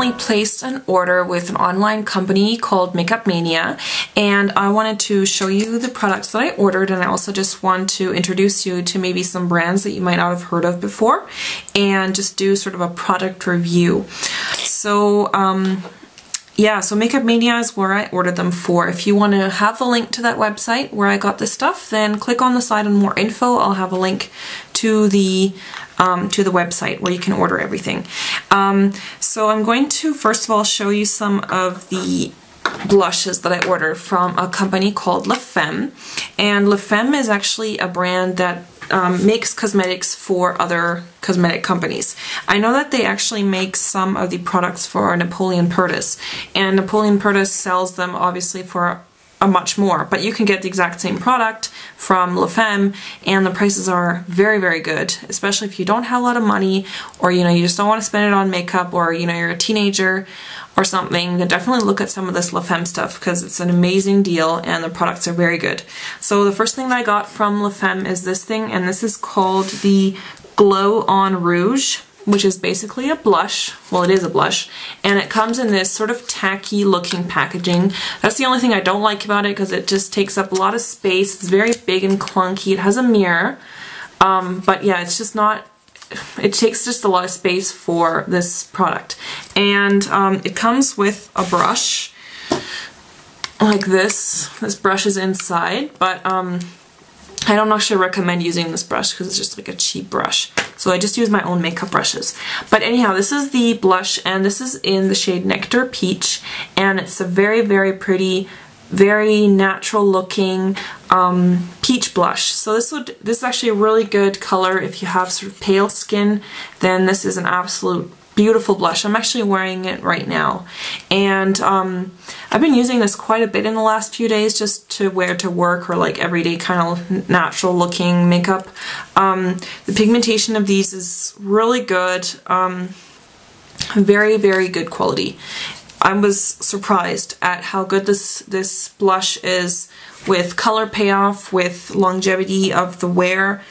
recently placed an order with an online company called Makeup Mania, and I wanted to show you the products that I ordered, and I also just want to introduce you to maybe some brands that you might not have heard of before and just do sort of a product review. So yeah, so Makeup Mania is where I ordered them for. If you want to have the link to that website where I got this stuff, then click on the side on more info. I'll have a link to the website where you can order everything. So I'm going to first of all show you some of the blushes that I ordered from a company called Femme. And Femme is actually a brand that makes cosmetics for other cosmetic companies. I know that they actually make some of the products for Napoleon Purtis, and Napoleon Purtis sells them obviously for a much more, but you can get the exact same product from Femme, and the prices are very, very good, especially if you don't have a lot of money, or you just don't want to spend it on makeup, or you're a teenager or something. Then definitely look at some of this Femme stuff because it's an amazing deal and the products are very good. So the first thing that I got from Femme is this thing, and this is called the Glow On Rouge, which is basically a blush. Well, it is a blush, and it comes in this sort of tacky looking packaging. That's the only thing I don't like about it, because it just takes up a lot of space. It's very big and clunky. It has a mirror, but yeah, it's just not, it takes just a lot of space for this product. And it comes with a brush like this. This brush is inside, but I don't actually recommend using this brush because it's just like a cheap brush. So I just use my own makeup brushes. But anyhow, this is the blush, and this is in the shade Nectar Peach, and it's a very, very pretty, very natural looking peach blush. So this is actually a really good color if you have sort of pale skin. Then this is an absolute beautiful blush. I'm actually wearing it right now, and I've been using this quite a bit in the last few days just to wear to work, or like everyday kind of natural looking makeup. The pigmentation of these is really good, very, very good quality. I was surprised at how good this blush is with color payoff, with longevity of the wear.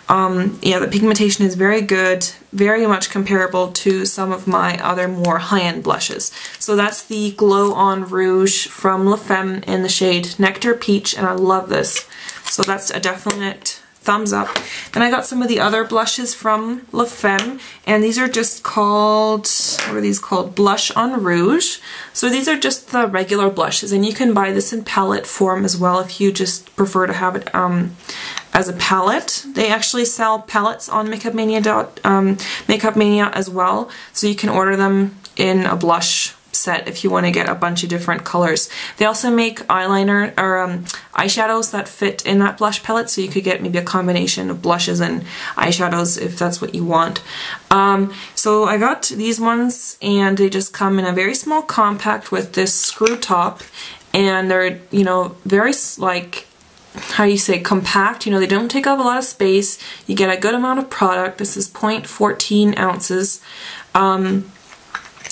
Yeah, the pigmentation is very good, very much comparable to some of my other more high-end blushes. So that's the Glow On Rouge from Femme in the shade Nectar Peach, and I love this. So that's a definite thumbs up. Then I got some of the other blushes from Femme, and these are just called, what are these called? Blush on Rouge. So these are just the regular blushes, and you can buy this in palette form as well if you just prefer to have it as a palette. They actually sell palettes on Makeup Mania as well, so you can order them in a blush set if you want to get a bunch of different colors. They also make eyeliner or eyeshadows that fit in that blush palette, so you could get maybe a combination of blushes and eyeshadows if that's what you want. So I got these ones, and they just come in a very small compact with this screw top, and they're very like, how do you say, compact. They don't take up a lot of space. You get a good amount of product. This is 0.14 ounces.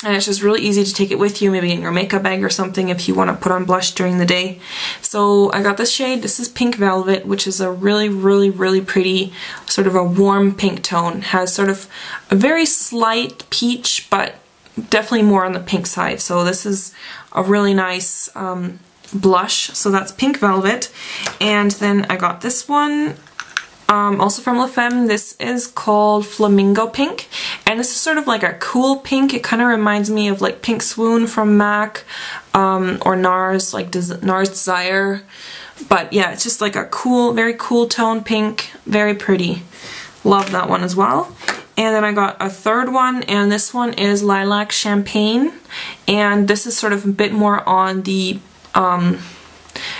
And it's just really easy to take it with you, maybe in your makeup bag or something if you want to put on blush during the day. So I got this shade. This is Pink Velvet, which is a really, really, really pretty, sort of a warm pink tone. Has sort of a very slight peach, but definitely more on the pink side. So this is a really nice blush. So that's Pink Velvet. And then I got this one, also from Femme. This is called Flamingo Pink, and this is sort of like a cool pink. It kind of reminds me of like Pink Swoon from MAC, or NARS, like NARS Desire. But yeah, it's just like a cool, very cool tone pink, very pretty. Love that one as well. And then I got a third one, and this one is Lilac Champagne, and this is sort of a bit more on the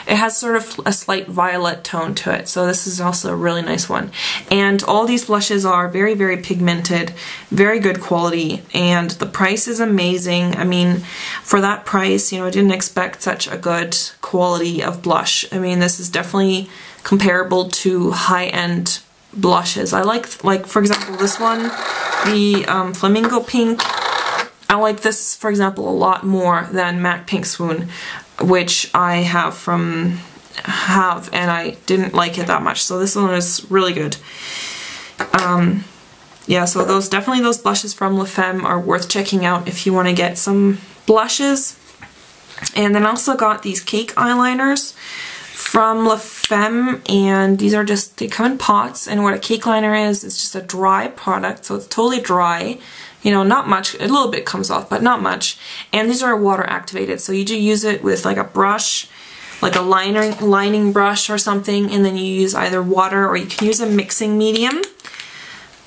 it has sort of a slight violet tone to it, so this is also a really nice one. And all these blushes are very, very pigmented, very good quality, and the price is amazing. I mean, for that price, I didn't expect such a good quality of blush. I mean, this is definitely comparable to high-end blushes. I like for example, this one, the Flamingo Pink. I like this, for example, a lot more than MAC Pink Swoon, which I have and I didn't like it that much. So this one is really good. yeah, so those blushes from Femme are worth checking out if you want to get some blushes. And then I also got these cake eyeliners from Femme, and these are just, they come in pots, and what a cake liner is, it's just a dry product, so it's totally dry. You know, not much, a little bit comes off, but not much. And these are water activated, so you do use it with like a brush, like a lining brush or something, and then you use either water or you can use a mixing medium,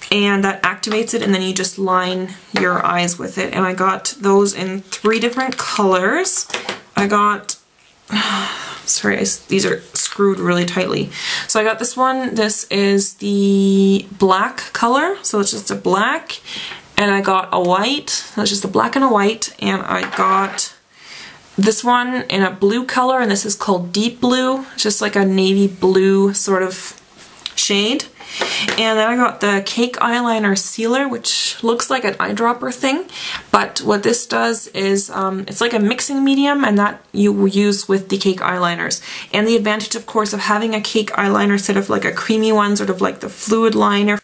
and that activates it, and then you just line your eyes with it. And I got those in 3 different colors. I got, sorry, these are screwed really tightly. So I got this one, this is the black color, so it's just a black, and I got a white, so it's just a black and a white, and I got this one in a blue color, and this is called Deep Blue. It's just like a navy blue sort of shade. And then I got the Cake Eyeliner Sealer, which looks like an eyedropper thing, but what this does is it's like a mixing medium, and that you will use with the cake eyeliners. And the advantage, of course, of having a cake eyeliner instead of like a creamy one, sort of like the fluid liner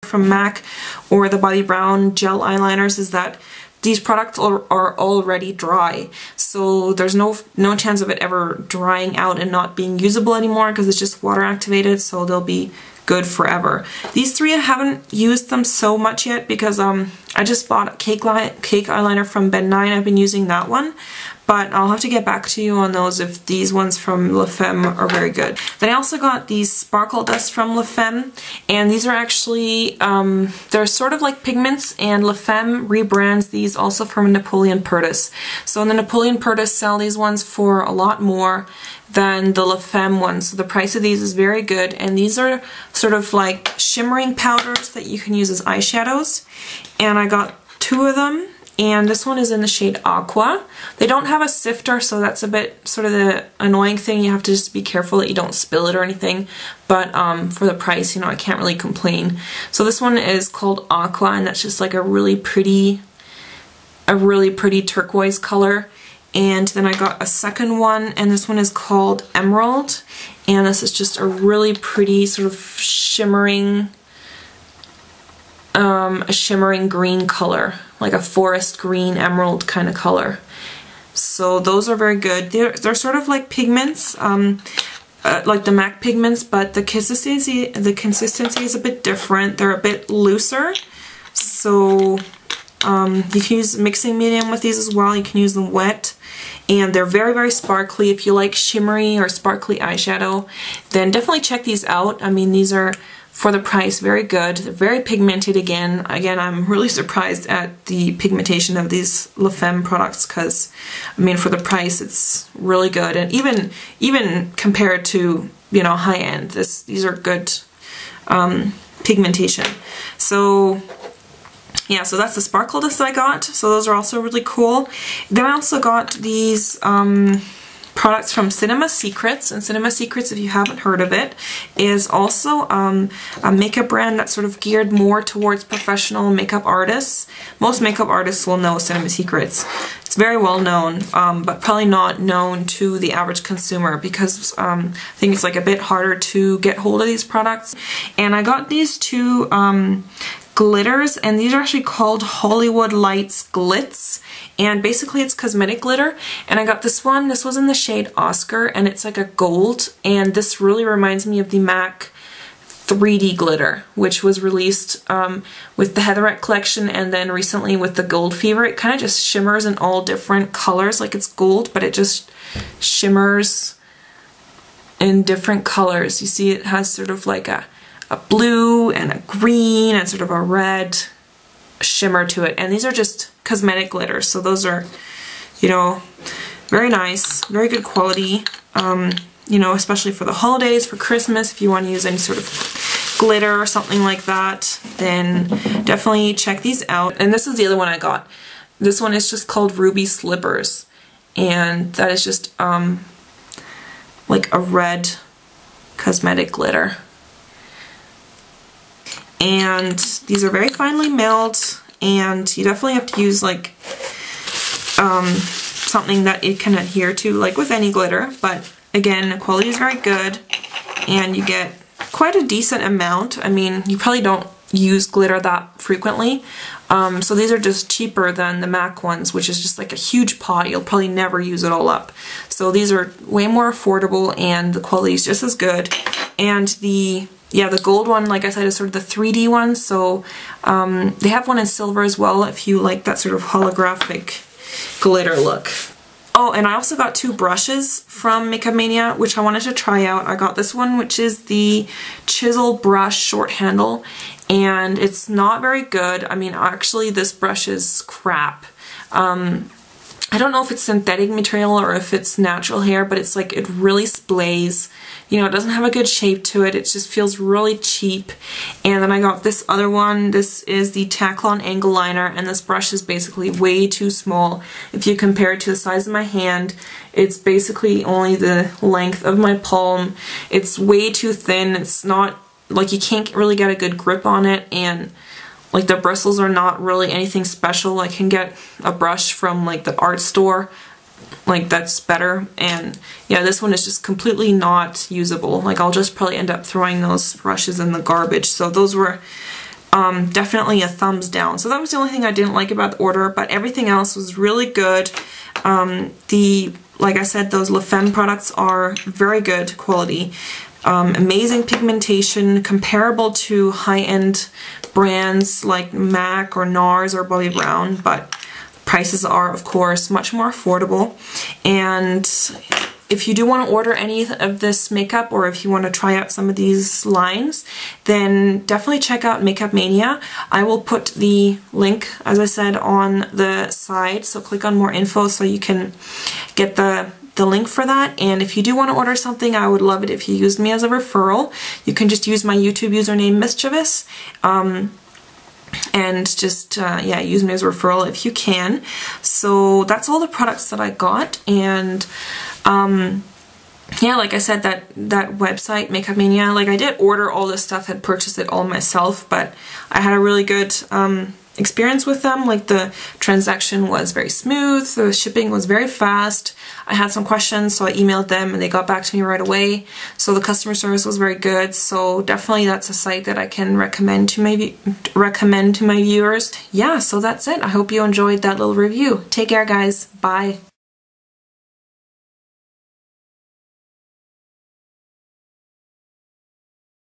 from MAC or the Bobbi Brown gel eyeliners, is that these products are already dry, so there's no chance of it ever drying out and not being usable anymore because it's just water activated, so they'll be good forever. These 3, I haven't used them so much yet because I just bought a cake eyeliner from Ben 9. I've been using that one, but I'll have to get back to you on those if these ones from Femme are very good. Then I also got these sparkle dust from Femme, and these are actually, they're sort of like pigments, and Femme rebrands these also from Napoleon Purtis. So in the Napoleon Purtis sell these ones for a lot more than the Femme ones. So the price of these is very good, and these are sort of like shimmering powders that you can use as eyeshadows. And I got 2 of them, and this one is in the shade Aqua. They don't have a sifter, so that's a bit sort of the annoying thing. You have to just be careful that you don't spill it or anything, but for the price, you know, I can't really complain. So this one is called Aqua, and that's just like a really pretty turquoise color. And then I got a second one, and this one is called Emerald, and this is just a really pretty sort of shimmering, a shimmering green color, like a forest green emerald kind of color. So those are very good. They're sort of like pigments, like the MAC pigments, but the consistency is a bit different. They're a bit looser, so you can use mixing medium with these as well. You can use them wet, and they're very, very sparkly. If you like shimmery or sparkly eyeshadow, then definitely check these out. I mean, these are, for the price, very good. They're very pigmented again. Again, I'm really surprised at the pigmentation of these Femme products because, I mean, for the price, it's really good. And even compared to, you know, high-end, these are good pigmentation. So yeah, so that's the sparkle dust I got. So those are also really cool. Then I also got these products from Cinema Secrets, and Cinema Secrets, if you haven't heard of it, is also a makeup brand that's sort of geared more towards professional makeup artists. Most makeup artists will know Cinema Secrets. It's very well known, but probably not known to the average consumer because I think it's like a bit harder to get hold of these products. And I got these 2 glitters, and these are actually called Hollywood Lights Glitz, and basically it's cosmetic glitter. And I got this one. This was in the shade Oscar, and it's like a gold, and this really reminds me of the MAC 3D glitter, which was released with the Heatherette collection, and then recently with the Gold Fever. It kind of just shimmers in all different colors, like it's gold, but it just shimmers in different colors. You see it has sort of like a blue and a green and sort of a red shimmer to it. And these are just cosmetic glitters, so those are, you know, very nice, very good quality, you know, especially for the holidays, for Christmas. If you want to use any sort of glitter or something like that, then definitely check these out. And this is the other one I got. This one is just called Ruby Slippers, and that is just like a red cosmetic glitter. And these are very finely milled, and you definitely have to use like something that it can adhere to, like with any glitter. But again, the quality is very good, and you get quite a decent amount. I mean, you probably don't use glitter that frequently, so these are just cheaper than the MAC ones, which is just like a huge pot. You'll probably never use it all up. So these are way more affordable, and the quality is just as good. And the gold one, like I said, is sort of the 3D one, so they have one in silver as well if you like that sort of holographic glitter look. Oh, and I also got 2 brushes from Makeup Mania, which I wanted to try out. I got this one, which is the Chisel brush short handle, and it's not very good. I mean, actually, this brush is crap. I don't know if it's synthetic material or if it's natural hair, but it's like, it really splays. You know, it doesn't have a good shape to it. It just feels really cheap. And then I got this other one. This is the Taklon Angle Liner, and this brush is basically way too small. If you compare it to the size of my hand, it's basically only the length of my palm. It's way too thin. It's not, like, you can't really get a good grip on it, and like the bristles are not really anything special. I can get a brush from like the art store, like that's better. And yeah, this one is just completely not usable. Like I'll just probably end up throwing those brushes in the garbage. So those were definitely a thumbs down. So that was the only thing I didn't like about the order, but everything else was really good. Like I said, those Femme products are very good quality. Amazing pigmentation, comparable to high-end brands like MAC or NARS or Bobbi Brown, but prices are, of course, much more affordable. And if you do want to order any of this makeup, or if you want to try out some of these lines, then definitely check out Makeup Mania. I will put the link, as I said, on the side, so click on more info so you can get the link for that. And if you do want to order something, I would love it if you used me as a referral. You can just use my YouTube username Mischievous, and just yeah, use me as a referral if you can. So that's all the products that I got. And yeah, like I said, that website, Makeup Mania, like I did order all this stuff, had purchased it all myself, but I had a really good experience with them. Like the transaction was very smooth, the shipping was very fast. I had some questions, so I emailed them and they got back to me right away. So the customer service was very good. So definitely that's a site that I can recommend to my viewers. Yeah, so that's it. I hope you enjoyed that little review. Take care, guys. Bye.